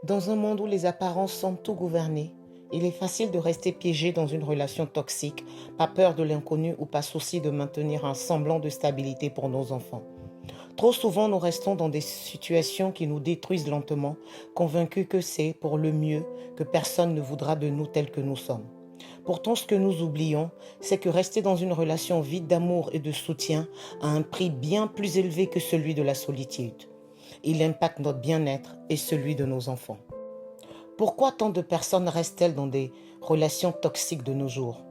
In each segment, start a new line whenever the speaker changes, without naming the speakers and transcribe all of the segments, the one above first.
Dans un monde où les apparences semblent tout gouverner, il est facile de rester piégé dans une relation toxique, pas peur de l'inconnu ou pas souci de maintenir un semblant de stabilité pour nos enfants. Trop souvent, nous restons dans des situations qui nous détruisent lentement, convaincus que c'est pour le mieux, que personne ne voudra de nous tels que nous sommes. Pourtant, ce que nous oublions, c'est que rester dans une relation vide d'amour et de soutien a un prix bien plus élevé que celui de la solitude. Il impacte notre bien-être et celui de nos enfants. Pourquoi tant de personnes restent-elles dans des relations toxiques de nos jours?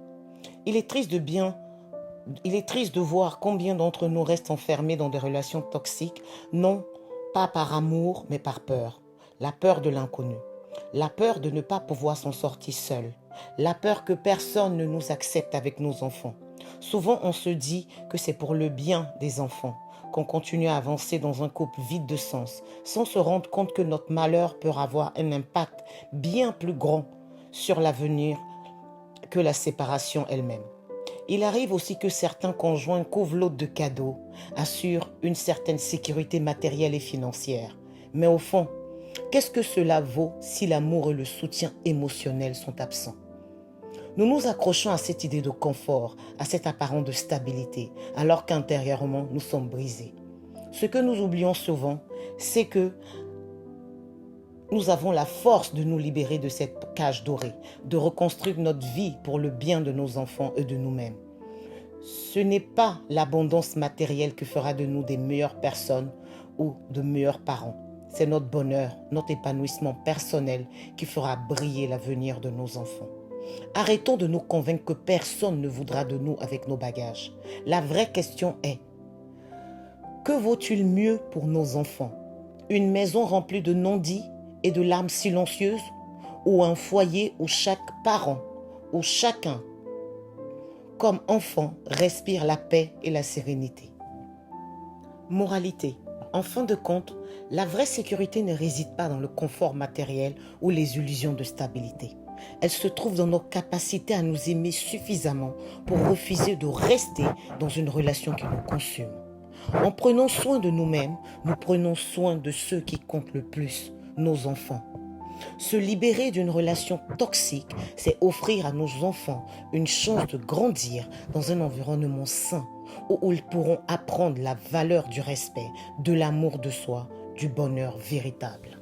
Il est triste de voir combien d'entre nous restent enfermés dans des relations toxiques, non pas par amour, mais par peur. La peur de l'inconnu. La peur de ne pas pouvoir s'en sortir seul. La peur que personne ne nous accepte avec nos enfants. Souvent, on se dit que c'est pour le bien des enfants qu'on continue à avancer dans un couple vide de sens, sans se rendre compte que notre malheur peut avoir un impact bien plus grand sur l'avenir que la séparation elle-même. Il arrive aussi que certains conjoints couvrent l'autre de cadeaux, assurent une certaine sécurité matérielle et financière. Mais au fond, qu'est-ce que cela vaut si l'amour et le soutien émotionnel sont absents? Nous nous accrochons à cette idée de confort, à cette apparence de stabilité, alors qu'intérieurement, nous sommes brisés. Ce que nous oublions souvent, c'est que nous avons la force de nous libérer de cette cage dorée, de reconstruire notre vie pour le bien de nos enfants et de nous-mêmes. Ce n'est pas l'abondance matérielle qui fera de nous des meilleures personnes ou de meilleurs parents. C'est notre bonheur, notre épanouissement personnel qui fera briller l'avenir de nos enfants. Arrêtons de nous convaincre que personne ne voudra de nous avec nos bagages. La vraie question est, que vaut-il mieux pour nos enfants? Une maison remplie de non-dits et de larmes silencieuses, ou un foyer où chaque parent, où chacun, comme enfant, respire la paix et la sérénité? Moralité. En fin de compte, la vraie sécurité ne réside pas dans le confort matériel ou les illusions de stabilité. Elle se trouve dans notre capacité à nous aimer suffisamment pour refuser de rester dans une relation qui nous consume. En prenant soin de nous-mêmes, nous prenons soin de ceux qui comptent le plus, nos enfants. Se libérer d'une relation toxique, c'est offrir à nos enfants une chance de grandir dans un environnement sain, où ils pourront apprendre la valeur du respect, de l'amour de soi, du bonheur véritable.